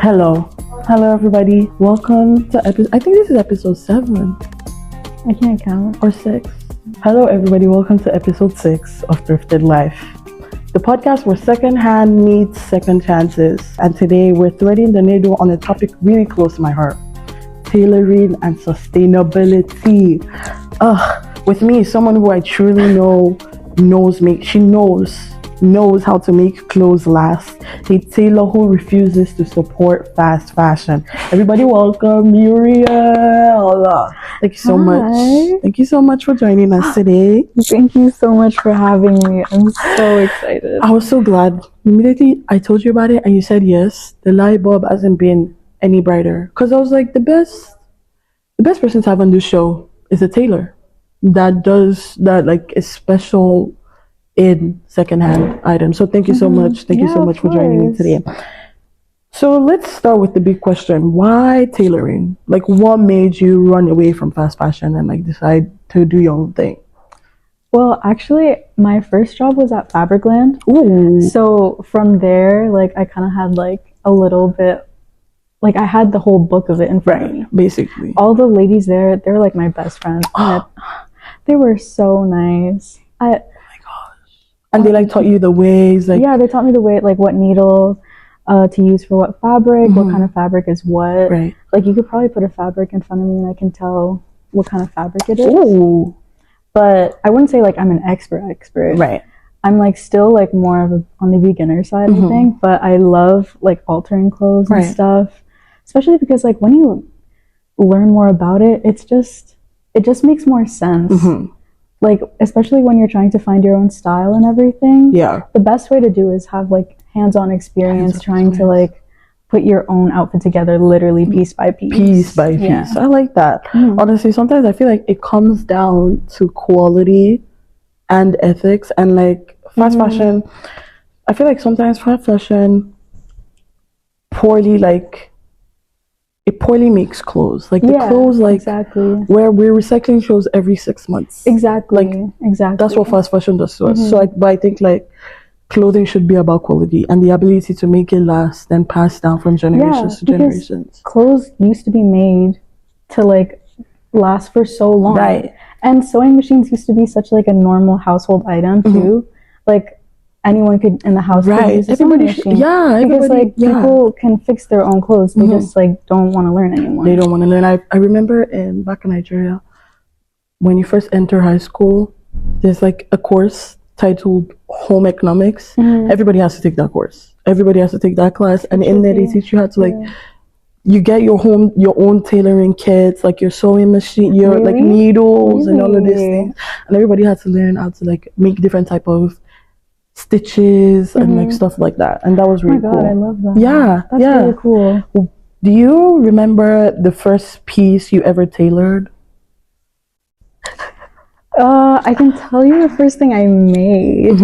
Hello. Hello, everybody. Welcome to I think this is episode 7. I can't count. Or 6. Hello, everybody. Welcome to episode 6 of Thrifted Life, the podcast where secondhand meets second chances. And today we're threading the needle on a topic really close to my heart: tailoring and sustainability. With me, someone who I truly know knows how to make clothes last. A tailor who refuses to support fast fashion. Everybody welcome Muriel. Thank you so much. Thank you so much for joining us today. Thank you so much for having me. I'm so excited. I was so glad. Immediately I told you about it and you said yes. The light bulb hasn't been any brighter. Because I was like, the best person to have on this show is a tailor that does that, like, is special in secondhand items. So thank you so much. Thank you so much for joining me today. So let's start with the big question: why tailoring? Like, what made you run away from fast fashion and like decide to do your own thing? Well, actually, my first job was at Fabricland. Ooh. So from there, like, I kind of had like a little bit, like, I had the whole book of it in front of me. Basically, all the ladies there, they were like my best friends. They were so nice. And they like taught you the ways, like, yeah, they taught me the way, like what needle to use for what fabric, what kind of fabric is what. Right. Like, you could probably put a fabric in front of me and I can tell what kind of fabric it is. Ooh. But I wouldn't say like I'm an expert. Right. I'm like still like more of on the beginner side, I think. But I love like altering clothes and stuff, especially because like when you learn more about it, it just makes more sense. Like, especially when you're trying to find your own style and everything. Yeah. The best way to do is have like hands-on experience trying to like put your own outfit together, literally piece by piece. Piece by piece. I like that. Honestly, sometimes I feel like it comes down to quality and ethics, and like fast fashion. I feel like sometimes fast fashion it poorly makes clothes. Like, the clothes, like, exactly, where we're recycling clothes every 6 months. Exactly. That's what fast fashion does to us. So I think like clothing should be about quality and the ability to make it last and pass down from generations to generations. Clothes used to be made to like last for so long. Right. And sewing machines used to be such like a normal household item too. Like, anyone could in the house could use a sewing machine. Because like people can fix their own clothes. They just like don't want to learn anymore. They don't want to learn. I remember back in Nigeria, when you first enter high school, there's like a course titled Home Economics. Everybody has to take that course. Everybody has to take that class, and in there they teach you how to like you get your own tailoring kits, like your sewing machine, your like needles and all of these things. And everybody had to learn how to like make different type of stitches and like stuff like that, and that was really cool. Oh my god, I love that. That's really cool. Do you remember the first piece you ever tailored? I can tell you the first thing I made,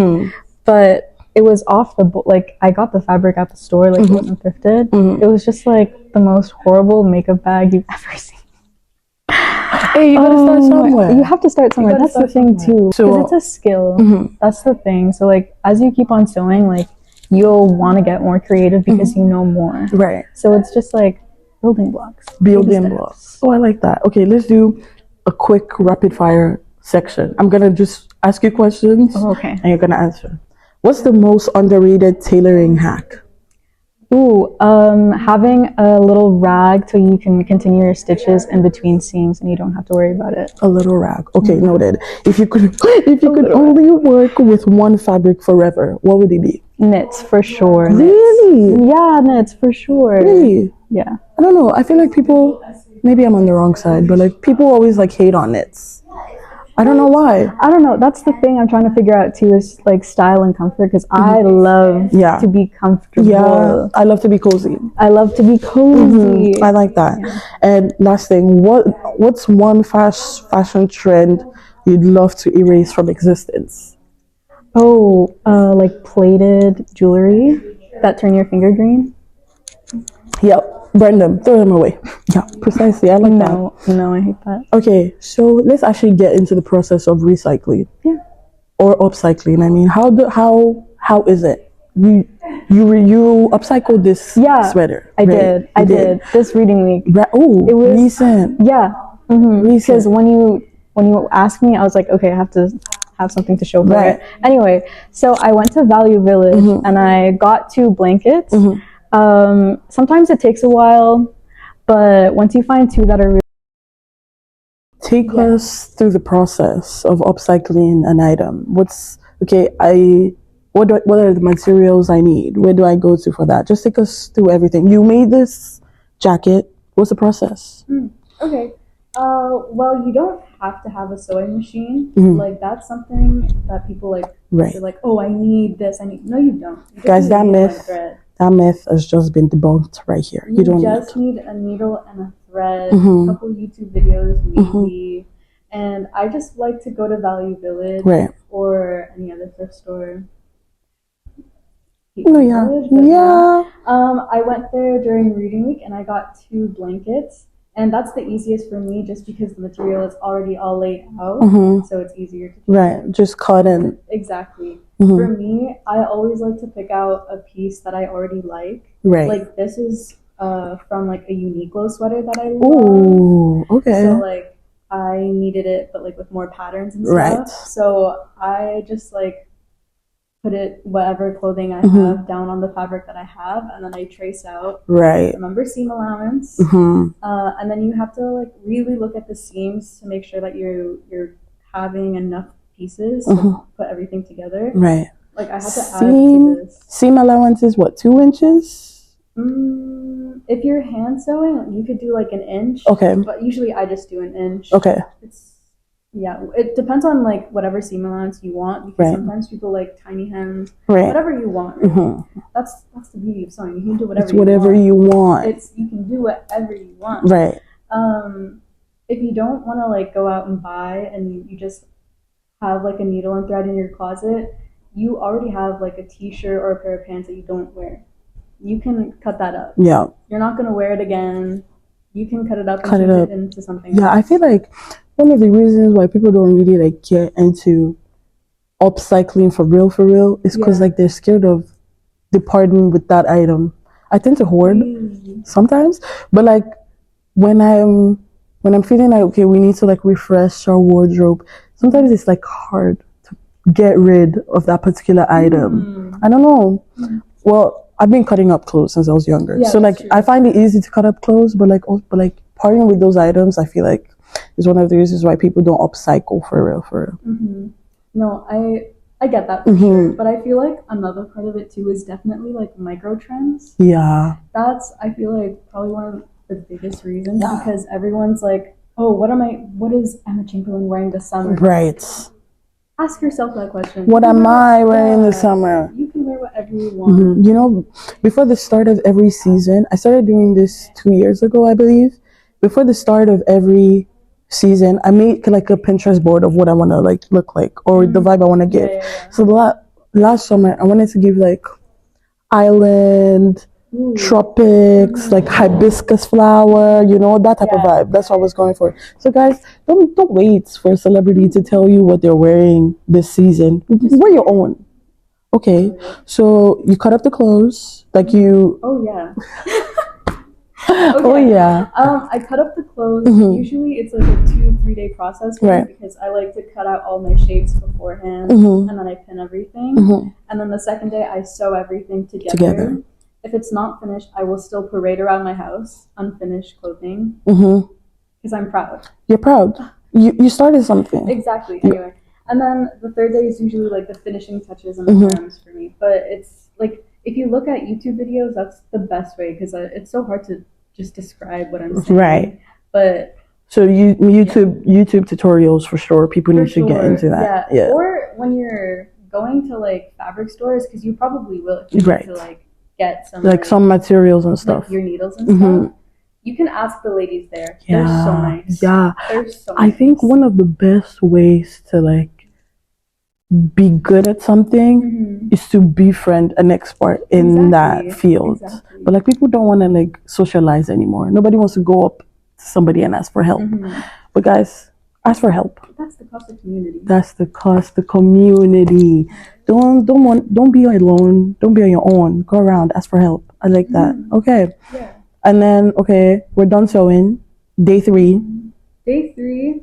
but it was off the like I got the fabric at the store, like it wasn't thrifted. It was just like the most horrible makeup bag you've ever seen. Hey, you gotta start somewhere. You have to start somewhere. That's the thing too, because it's a skill. That's the thing. So like, as you keep on sewing, like, you'll want to get more creative because you know more. Right. So it's just like building blocks. Oh, I like that. Okay, let's do a quick rapid fire section. I'm gonna just ask you questions. Okay. And you're gonna answer. What's the most underrated tailoring hack? Having a little rag so you can continue your stitches in between seams and you don't have to worry about it. A little rag. Okay, noted. If you could only work with one fabric forever, what would it be? Knits, for sure. Really? Knits. Yeah, knits, for sure. Really? Yeah. I don't know. I feel like people, maybe I'm on the wrong side, but like people always like hate on knits. I don't know why. I don't know. That's the thing I'm trying to figure out too, is like style and comfort, because I love to be comfortable. Yeah, I love to be cozy. I love to be cozy. I like that. Yeah. And last thing, what's one fashion trend you'd love to erase from existence? Like plated jewelry that turn your finger green. Yep. Burn them, throw them away. Yeah, precisely. I like that. No, I hate that. Okay, so let's actually get into the process of recycling. Yeah. Or upcycling. I mean, how is it? you upcycled this sweater. I right? did. I did this reading week. Oh, it was recent. Yeah, because when you asked me, I was like, okay, I have to have something to show for it. Anyway, so I went to Value Village and I got 2 blankets. Sometimes it takes a while, but once you find 2 that are really Take us through the process of upcycling an item. What are the materials I need? Where do I go to for that? Just take us through everything. You made this jacket. What's the process? Okay. Well, you don't have to have a sewing machine. Like that's something that people like. Right. They're like, oh, I need this. I need. No, you don't. You Guys, that myth has just been debunked right here. You don't just need a needle and a thread, a couple YouTube videos, maybe. And I just like to go to Value Village or any other thrift store. I went there during reading week and I got 2 blankets. And that's the easiest for me just because the material is already all laid out. So it's easier to choose. Just cut in. Exactly. For me, I always like to pick out a piece that I already like. Like this is from like a Uniqlo sweater that I love. Ooh, okay. So like I needed it, but like with more patterns and stuff. So I just like put it whatever clothing I have down on the fabric that I have, and then I trace out. Remember seam allowance, and then you have to like really look at the seams to make sure that you're having enough pieces to put everything together. Like I had to add to this. Seam allowance is what, 2 inches? If you're hand sewing, you could do like an inch. Okay. But usually I just do an inch. Okay. It depends on like whatever seam allowance you want, because sometimes people like tiny hems, whatever you want. That's the beauty of sewing. You can do whatever you want. You can do whatever you want. If you don't want to like go out and buy and you just have like a needle and thread in your closet, you already have like a t-shirt or a pair of pants that you don't wear. You can cut that up. You're not gonna wear it again. You can cut it up and change it into something else. I feel like one of the reasons why people don't really like get into upcycling for real is because like they're scared of departing with that item. I tend to hoard sometimes, but like when I'm feeling like okay, we need to like refresh our wardrobe, sometimes it's like hard to get rid of that particular item. I don't know. Well, I've been cutting up clothes since I was younger, so like I find it easy to cut up clothes, but like parting with those items, I feel like is one of the reasons why people don't upcycle for real. No, I get that for sure, but I feel like another part of it too is definitely like micro trends. That's I feel like probably one of the biggest reasons because everyone's like, oh, what is Emma Chamberlain wearing this summer? Ask yourself that question. What am I wearing this summer? You can wear whatever you want. You know, before the start of every season, I started doing this 2 years ago, I believe. Before the start of every season, I make like a Pinterest board of what I want to like look like or the vibe I want to give. So last summer, I wanted to give like island, tropics, like hibiscus flower, you know, that type of vibe. That's what I was going for. So guys, don't wait for a celebrity to tell you what they're wearing this season. Wear your own. Okay, so you cut up the clothes, like you. I cut up the clothes. Usually it's like a 2-3 day process for me because I like to cut out all my shapes beforehand and then I pin everything. And then the second day I sew everything together. If it's not finished, I will still parade around my house, unfinished clothing, because I'm proud. You're proud. You started something. Exactly. Anyway, and then the third day is usually like the finishing touches and the stems for me. But it's like if you look at YouTube videos, that's the best way because it's so hard to just describe what I'm saying. But so YouTube tutorials for sure. People need to get into that. Or when you're going to like fabric stores, because you probably will if you need to like get some like some materials and stuff, like your needles and stuff. You can ask the ladies there. They're so nice. They're so nice. I think one of the best ways to like be good at something is to befriend an expert in that field. But like people don't want to like socialize anymore. Nobody wants to go up to somebody and ask for help. But guys, ask for help. That's the cost of community. That's the cost of community. Don't be alone. Don't be on your own. Go around, ask for help. I like that. Okay. Yeah. And then we're done sewing. Day 3. Day 3,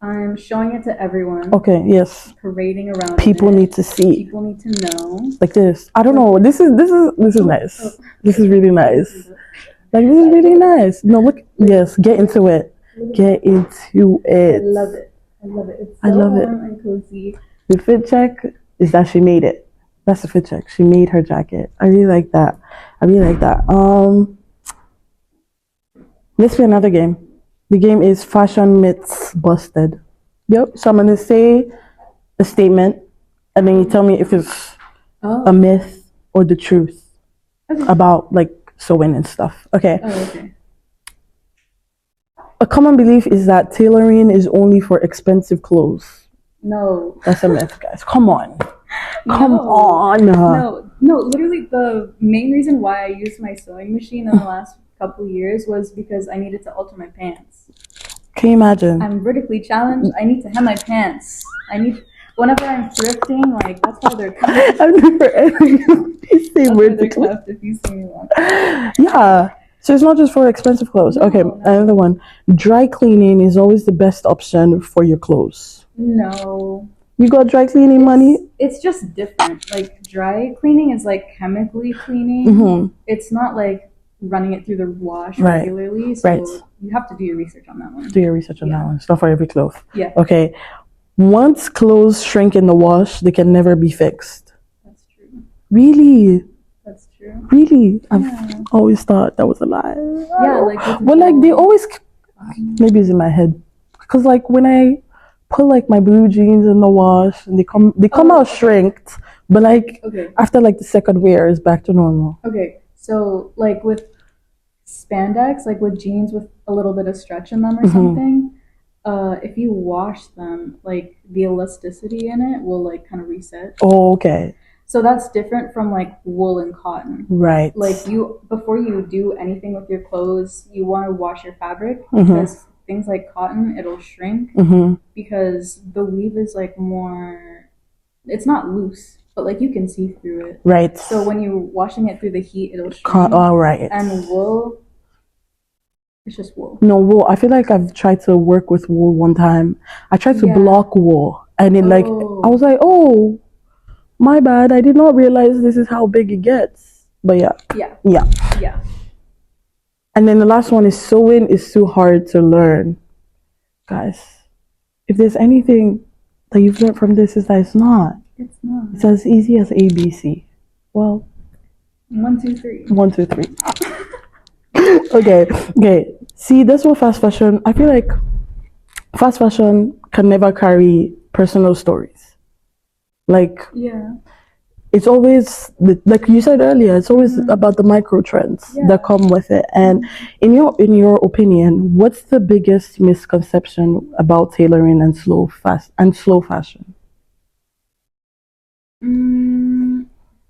I'm showing it to everyone. Okay, yes. Parading around. People need to see. People need to know. Like this. I don't know. This is nice. This is really nice. Like this is really nice. No, look. Yes, get into it. Get into it. I love it. I love it. It's so I love warm and cozy. The fit check is that she made it. That's the fit check. She made her jacket. I really like that. Let's play another game. The game is Fashion Myths Busted. Yep. So I'm gonna say a statement, and then you tell me if it's a myth or the truth about like sewing and stuff. Okay. Oh, okay. A common belief is that tailoring is only for expensive clothes. No. That's a myth, guys. Come on. Come on. No, literally the main reason why I used my sewing machine in the last couple years was because I needed to alter my pants. Can you imagine? I'm vertically challenged. I need to hem my pants. Whenever I'm thrifting, like that's why they're cuffed. I've never ever used That's why they're cuffed if you see me walk. Yeah. So it's not just for expensive clothes. Okay, another one. Dry cleaning is always the best option for your clothes. No. You got dry cleaning money? It's just different. Like dry cleaning is like chemically cleaning. Mm-hmm. It's not like running it through the wash regularly. So you have to do your research on that one. Do your research on that one. It's not for every clothes. Yeah. Okay. Once clothes shrink in the wash, they can never be fixed. That's true. Really? That's true. Really? I've always thought that was a lie. Yeah, like but like they always maybe it's in my head. Because like when I put like my blue jeans in the wash and they come out shrinked, but like after like the second wear it's back to normal. Okay. So like with spandex, like with jeans with a little bit of stretch in them or something, if you wash them, like the elasticity in it will like kind of reset. Oh, okay. So that's different from like wool and cotton. Right. Like before you do anything with your clothes, you want to wash your fabric because things like cotton, it'll shrink because the weave is like more, it's not loose, but like you can see through it. Right. So when you're washing it through the heat, it'll shrink. All right. And wool, it's just wool. No, wool. I feel like I've tried to work with wool one time. I tried to block wool and it like, I was like, oh, my bad. I did not realize this is how big it gets. But yeah. And then the last one is sewing is too hard to learn. Guys, if there's anything that you've learned from this, is that it's not. It's not. It's as easy as ABC. Well, 1, 2, 3. 1, 2, 3. Okay. See, that's what fast fashion. I feel like fast fashion can never carry personal stories. Like, it's always like you said earlier. It's always about the micro trends that come with it. And in your opinion, what's the biggest misconception about tailoring and slow fashion?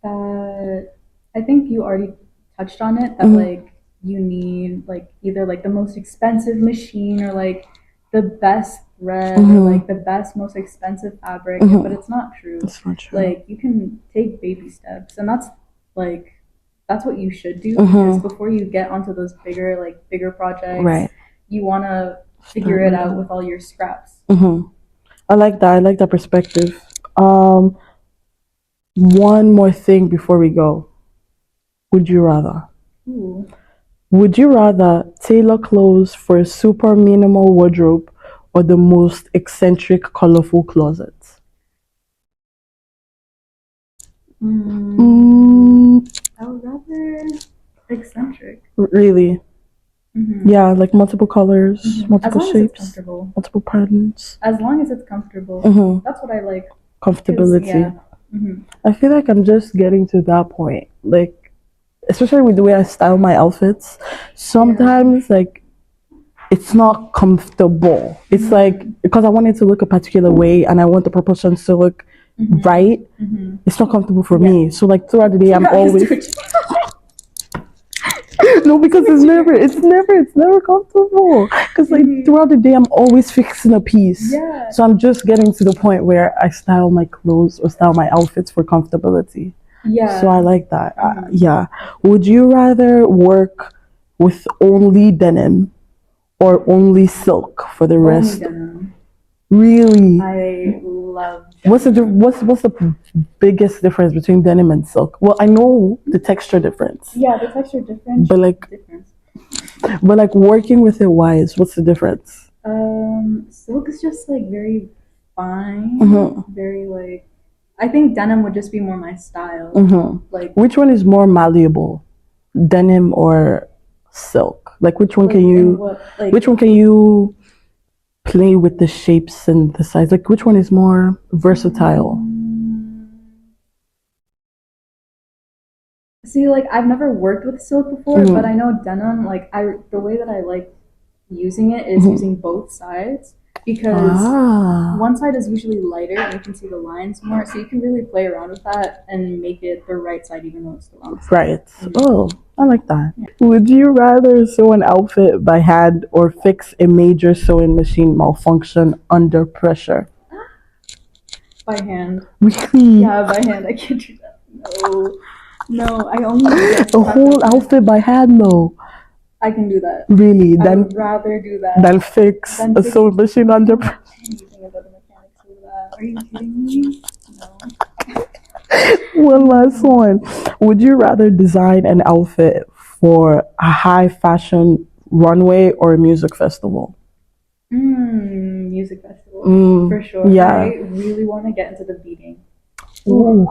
That I think you already touched on it. That like you need like either like the most expensive machine or like the best thread or like the best most expensive fabric, but it's not true. It's not true. Like you can take baby steps, and that's what you should do because before you get onto those bigger projects, you want to figure it out with all your scraps. I like that. I like that perspective. One more thing before we go. Would you rather? Ooh. Would you rather tailor clothes for a super minimal wardrobe or the most eccentric, colorful closet? I would rather eccentric. Really? Yeah, like multiple colors, multiple shapes, multiple patterns. As long as it's comfortable. That's what I like. Comfortability. I feel like I'm just getting to that point. Like, especially with the way I style my outfits, sometimes like it's not comfortable. It's like because I want it to look a particular way and I want the proportions to look right. It's not comfortable for me. So like throughout the day, I'm always No, because it's never comfortable. Because like throughout the day, I'm always fixing a piece. Yeah. So I'm just getting to the point where I style my clothes or style my outfits for comfortability. Yeah. So I like that. Yeah. Would you rather work with only denim or only silk for the rest? Denim. Really? I love denim. What's the biggest difference between denim and silk? Well, I know the texture difference. Yeah, the texture difference. But like working with it wise, what's the difference? Silk is just like very fine, very like. I think denim would just be more my style. Like, which one is more malleable, denim or silk? Like which one can you? Which one can you play with the shapes and the size? Like which one is more versatile? See, like I've never worked with silk before, but I know denim. Like the way that I like using it is using both sides because one side is usually lighter and you can see the lines more, so you can really play around with that and make it the right side even though it's the wrong side. Right. Oh, I like that. Yeah. Would you rather sew an outfit by hand or fix a major sewing machine malfunction under pressure? By hand. Really? Yeah, by hand. I can't do that. No, I only do a whole outfit by hand though. I can do that. Really? I would rather do that than fix a sewing machine under pressure. Anything about the mechanics of that. Are you kidding me? No. One last one. Would you rather design an outfit for a high fashion runway or a music festival? Music festival. For sure. Yeah. I really want to get into the beading. Ooh.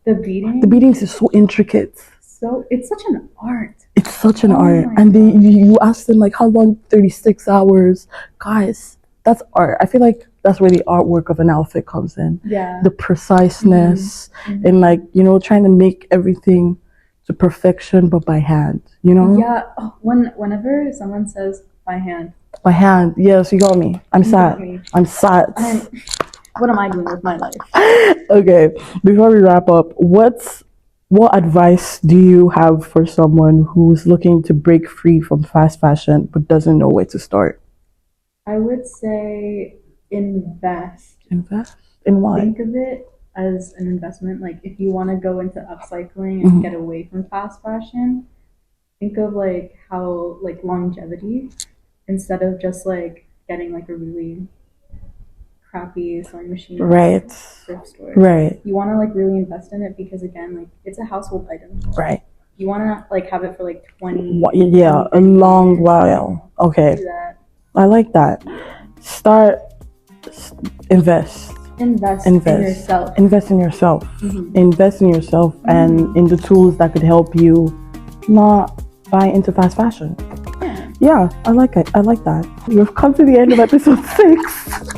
The beading? The beadings is so intricate. So it's such an art. It's such an art. And you ask them like how long? 36 hours. Guys, that's art. I feel like that's where the artwork of an outfit comes in. Yeah. The preciseness and like, trying to make everything to perfection but by hand, Yeah. Oh, whenever someone says by hand. By hand, yes, you got me. I'm sad. I'm sad. What am I doing with my life? Okay, before we wrap up, what advice do you have for someone who's looking to break free from fast fashion but doesn't know where to start? I would say invest. Invest? In what? Think of it as an investment. Like if you want to go into upcycling and get away from fast fashion, think of like how like longevity instead of just like getting like a really crappy sewing machine right thrift store. Right. You want to like really invest in it because again like it's a household item. Right. You want to like have it for like 20 a long while. Okay. I like that. Invest in yourself. Invest in yourself. Invest in yourself and in the tools that could help you not buy into fast fashion. Yeah, I like it. I like that. We've come to the end of episode 6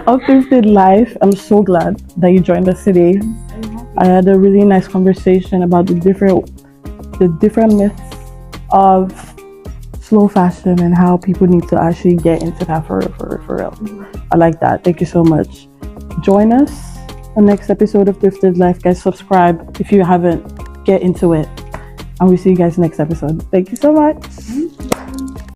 of Thrifted Life. I'm so glad that you joined us today. I had a really nice conversation about the different myths of slow fashion and how people need to actually get into that for real. I like that. Thank you so much. Join us on the next episode of Thrifted Life. Guys, subscribe if you haven't. Get into it. And we'll see you guys next episode. Thank you so much.